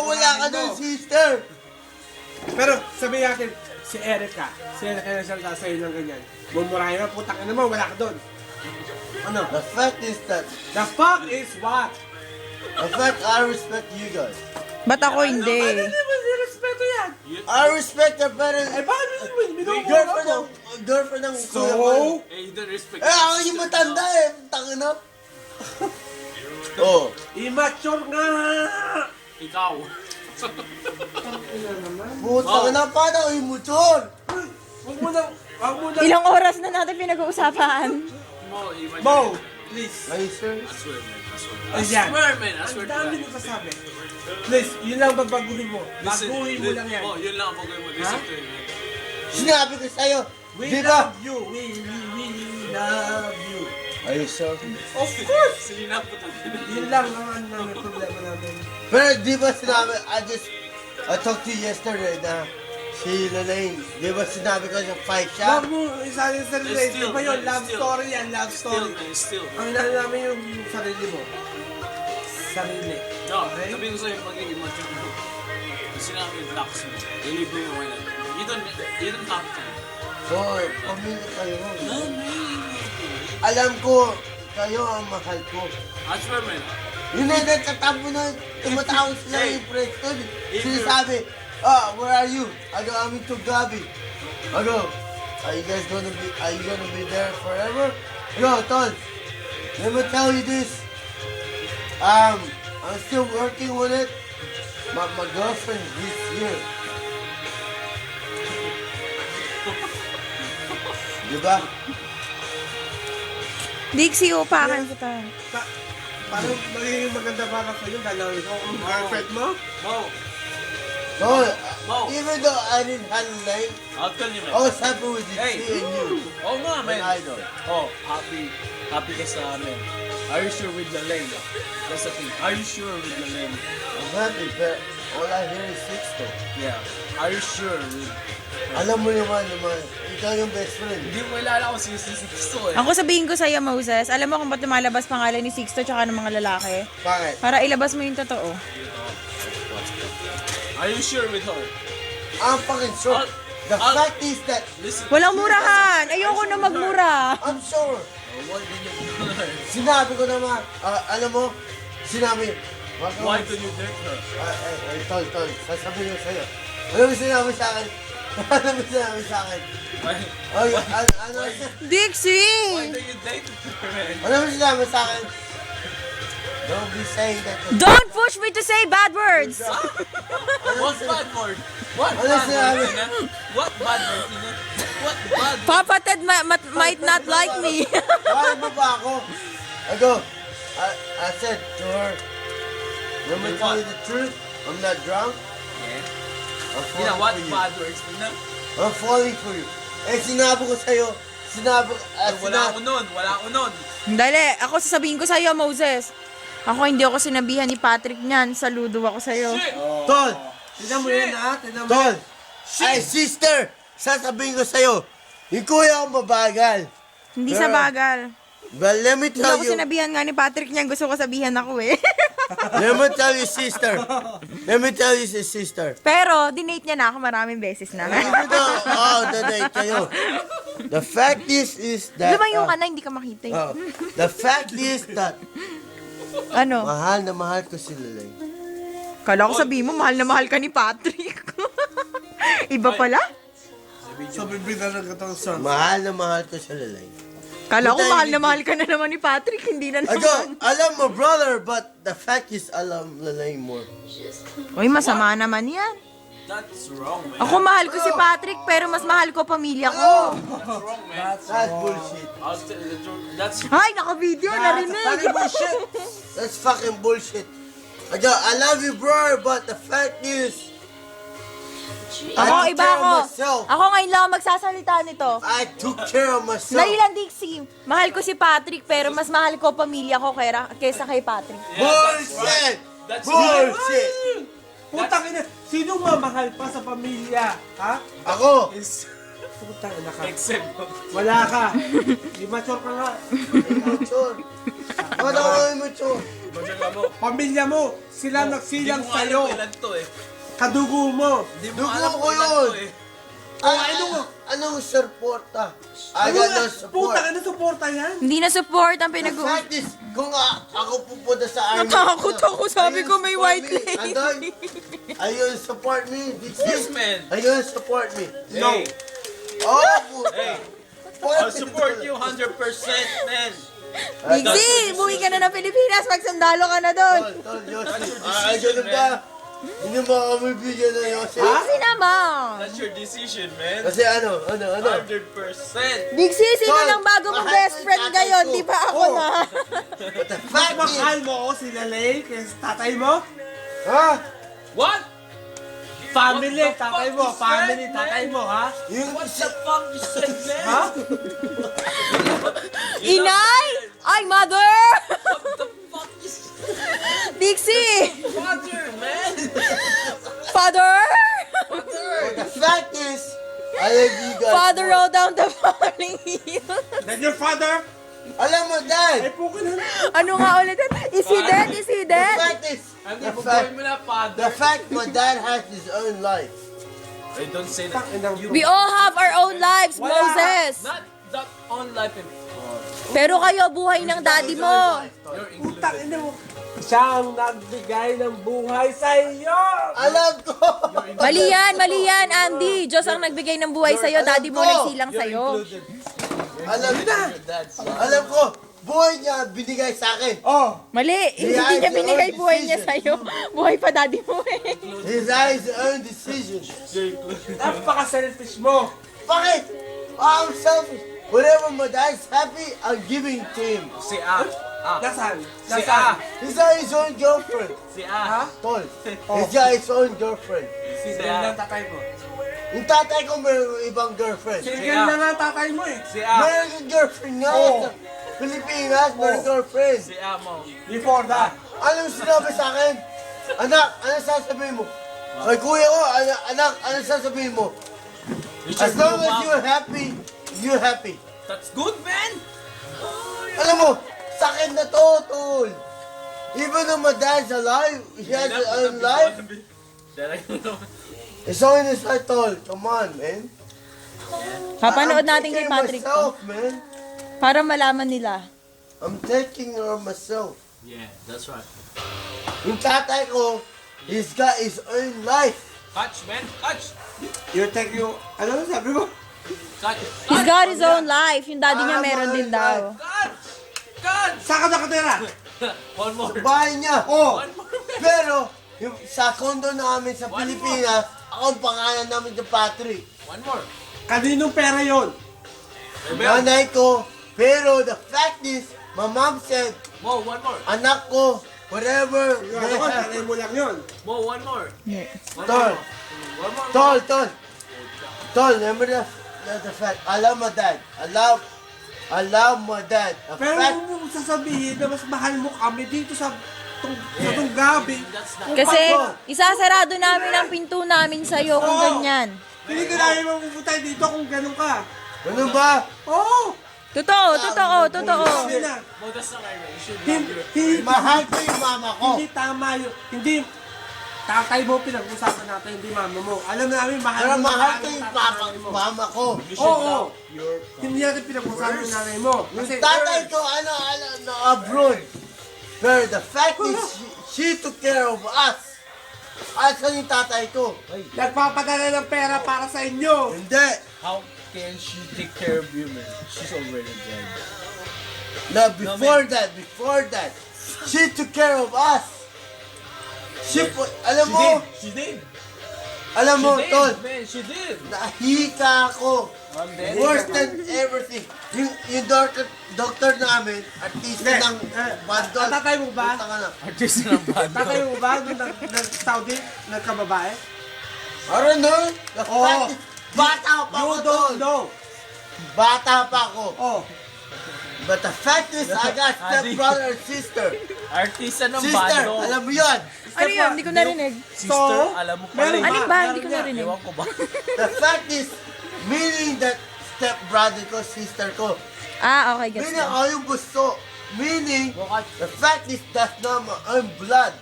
wala ka dun, sister. Pero sabihin natin, si Erica na salita sa'yo ng ganyan. Mumurahin mo, putang ina mo, wala ka doon. Ano? The fact is that, The fuck is what? the fact I respect you guys. Ba't ako Ano hindi? mo nirespeto yan? I respect the parents. Eh, bakit mo minumura Girlfriend ng So? kuya ko. Eh, you don't respect. Ako yung matanda eh. Tangina. Oh. Immature nga! Ikaw. Ina naman. Puta na, paano ako immature? Huwag mo na. Ilang oras na natin pinag-uusapan. Mo, imagine. Mo, please. Ay, sir. I swear, man. I swear. I Ayan. swear, man. I Ang swear to dami God. nyo sasabi. Please, yun lang babaguhin mo. Listen, Baguhin mo lang yan. Oh, yun lang ang pagawin mo. Listen to it, man. Sinabi ko sa'yo. We Di ba? love you. We love you. Are you sure? Of course! Sinap ko to. Yun lang ang problema namin. Pero di ba sinabi, I talked to you yesterday na si Lalaine, di ba sinabi ko yung fight siya? Love mo, isa sa sarili. Di ba yun? Love story yan, love Still, story. man. Still. Ang inaano namin yung sarili mo. Sarili. No, Okay? sabihin ko sa'yo magiging mature mo. Kung sinabi yung blocks mo, deliver mo why not. You don't have to. So, pamilya kayo. Alam ko, kayo ang mahal ko. I swear, man. Yun na nagtatabo na tumatawag sila Hey. yung Preston. If Sinasabi, where are you? I go, I'm into Gabi. I go, are you gonna be there forever? Yo, Tol, let me tell you this. I'm still working with it. My girlfriend is here. Diba? Dixie, upakan kita. Paano magiging maganda para sa'yo dahil ikaw ang girlfriend mo? Mo, Tol, Mo. even though I didn't have a name, I'll tell you, I man. was happy with you, Hey. seeing you. Oh, nga, My man. idol. Oh, happy ka sa amin. Are you sure with the lane? That's the thing. Are you sure with the lane? I'm happy, but all I hear is Sixto. Yeah. Are you sure with... Alam mo naman, ikaw yung best friend. Hindi mo kilala kung sino si Sixto eh. Ako sabihin ko sa'yo, Moses, alam mo kung ba't lumalabas pangalan ni Sixto tsaka ng mga lalaki? Bakit? Para ilabas mo yung totoo. Are you sure with her? I'm fucking sure. The fact is that Listen. Walang murahan! Ayoko na magmura! I'm sure. Oh, why did you tell her? Sinabi ko naman, alam mo, sinabi, wag ka- Why did you date her? Tol, sasabihin ko sa'yo. Alam mo sinabi sa akin? Alam mo sinabi sa akin? Why, Ay, ano, why Dixie! did you date her, man? alam mo sinabi sa akin? Don't be saying that. Don't push me to say bad words! What bad word? What Ano bad sinabi? word, Tina? What bad word, Tina? What bad word? Papa Ted might not like me. Bakit mo ba ako? I go, I said to her, let me tell you the truth, I'm not drunk. Yeah. I'm Tina, falling what for you. bad words, Tina? I'm falling for you. Eh, sinabi ko sa'yo, Wala ako nun. Dali, ako sasabihin ko sa'yo, Moses. Ako hindi ako sinabihan ni Patrick niyan. Saludo ako sa'yo. Tol! Tignan mo yan ha? Tignan mo. Tol! Ay, sister! Sasabihin ko sa'yo, yung kuya ko mabagal. Hindi sa bagal. But let me Hindi tell ako you, sinabihan nga ni Patrick niyan. Gusto ko sabihan ako eh. let me tell you, sister. Let me tell you, sister. Pero, dinate niya na ako maraming beses na. Even though, the kayo. The fact is that, Lumayo ka na, hindi ka makita eh. the fact is that, Ano? mahal na mahal ko si Lalay. Kala ko sabihin mo, mahal na mahal ka ni Patrick. Iba pala? So, bibigyan na kitang song. Mahal na mahal ko si Lalay. Kala ko Buta, mahal na hindi- mahal ka na naman ni Patrick. Hindi na Ago, naman. alam mo, brother, but the fact is, I love Lalay more. Uy, masama naman yan. That's wrong, man. Ako mahal ko si Patrick, pero mas mahal ko pamilya ko. That's wrong, man. That's bullshit. I'll tell you the truth. That's... Ay, naka-video, narinig. bullshit. That's fucking bullshit. I love you, bro, but the fact is, Ako, I took iba care ako. of myself. Ako ngayon lang ang magsasalita nito. I took care of myself. Dali lang, Dixie. Mahal ko si Patrick, pero mas mahal ko pamilya ko kaysa kay Patrick. Bullshit! That's Bullshit! Putang ina. Sino mamahal pa sa pamilya? Ha? Ako! is... Putang ina ka. Except... Wala ka. Immature ka nga. Immature. Ba't ako immature? Magsaga mo. Pamilya mo, sila nagsilang Hindi mo alam sa'yo. kailan to eh. Kadugo mo. Hindi mo Dugo alam ko kailan yun. to eh. Anong suporta? I Ano got nga? no support. Puta, ano suporta yan? Hindi na support ang The pinag-uusapan. fact is, kung ako pupunta sa army, Natakot ako, sabi ko may white lady. Andon, are you gonna support me? Yes, man. Are you gonna support me? No. Oh, puta. Hey, What? I'll support you 100%, man. Bigzy, umuwi ka na ng Pilipinas, magsandalo ka na doon. Tol, Yossi. That's your Ah, decision, ganun ba? Hindi mo kami bigyan ng Yossi. Bigzy naman. That's your decision, man. Kasi ano? 100%. Bigzy, sino Tol, lang bago mong mahal best ko yung friend tatay ngayon? ko. Di ba ako Oh. na? The Mas fact is, mahal mo ako si Lalay kaysa tatay mo? ha? What? Family, What the tatay fuck mo. is Family, that, tatay man? mo, ha? Yung What the fuck you said, man? Ha? Inay! Ay, mother! What the fuck is Dixie! father, man? Father! the fact is, I love you guys. Father roll down the falling hill. Then your father? Alam mo, Ay, Dad. puko na. Ano nga ulit? Is he dead? Is he The dead? fact is, Hindi, the pag fact, mo na, father. the fact my dad has his own life. I don't say that. You We all have our own lives, Wala. Moses. not that on life and Pero kayo, buhay ng daddy mo. you're Putang included. ina mo. Siya ang nagbigay ng buhay sa iyo. Alam ko. Mali yan, Andy. Diyos ang nagbigay ng buhay sa'yo, daddy mo nagsilang You're sa'yo. included. Alam ko. Your dad's Alam ko. Buhay niya binigay sa akin. Oh, Mali, hindi has niya your binigay own buhay niya decision. sa'yo. Buhay pa daddy mo eh. He has his own decision. napaka-selfish mo. Bakit? I'm selfish. Whenever my dad's happy, I'm giving to him. Si A. Nasaan? Si Nasaan? A. He's got his own girlfriend. Si A. Tol. He's got his own girlfriend. Single lang tatay mo. Yung tatay ko mayroong ibang girlfriend. Single A. lang ang tatay mo eh. Si A. Mayroong yung girlfriend nga. Oh. Sa Pilipinas, mayroong girlfriend. Si A mo. Before that. Anong sinabi sa akin? Anak, anong sasabihin mo? Kay kuya ko, anak, anong sasabihin mo? You As should long move as up. you're happy, you're happy. That's good, man. Alam mo, sakit na to, tol. Even though my dad's alive, he has his own life. It's all in his head, tol. Come on, man. Papanood I'm natin kay taking Patrick to. myself, man. Para malaman nila. I'm taking care of myself. Yeah, that's right. Yung tatay ko, he's got his own life. Catch, man. Catch. You take you, ano sabi mo? Catch. He's got his own life. Yung daddy niya Ah, meron din my daw. Catch. Catch. Saan ka nakatira? One more. Bahay niya. Oh, One more. Pero, yung, sa condo namin sa One Pilipinas, ako ang pangalan namin ni Patrick. One more. kaninong pera yon? Nanay ko. Pero the fact is, my mom said, Mo, one more. anak ko, whatever Yung they ano ko, have. nanay mo lang yun. Mo, one more. One Tol, more. One more. tol, tol. Tol, remember the fact. I love my dad. I love my dad. The Pero fact, huwag mong sasabihin na mas mahal mo kami dito sa tong gabi. That's not. Kasi isasarado namin ang pinto namin sa'yo kung Oo. ganyan. Hindi ka namin mapupunta dito kung ganun ka. ano ba? Oo! Totoo, totoo. Sabi na, Mo, that's not right, man. You should love your. hindi, Mahal ko yung mama ko. hindi tama yun. Hindi, tatay mo pinag-usapan natin, hindi mama mo. Alam namin, mahal Pero mo. mahal ko ang yung tatay mo. mama ko. You should Oo. love your. Hindi natin pinag-usapan yung nanay mo. Kasi, Tatay ko, abroad. Pero the fact is, she took care of us. Asan yung tatay ko? nagpapadala ng pera para sa inyo. Hindi. How can she take care of you, man? She's already dead. No, before that, she took care of us. Alam mo, She did. alam mo, She did, tol, man. She did. nahika ako. I'm dead. Worse than everything. Yung doctor namin, artista Hindi. ng bandol. Tatay mo ba? Puta ka na. Artist ng band. Tatay mo ba nung nag-Saudi, nagkababae? I don't know. The Oo. fact is, bata pa ako, You tol. don't know. Bata pa ako. Oh, But the fact is, I got stepbrother and sister. Artista ng Sister, bando. alam mo yun. Ano yun? Hindi ko narinig. Sister, alam mo pala. meron yun. Alin ba? Hindi ko narinig. Ewan ko ba? The fact is, meaning that stepbrother ko, sister ko. Ah, okay, gets Meaning ko. ako yung gusto. meaning, the fact is that's not my own blood.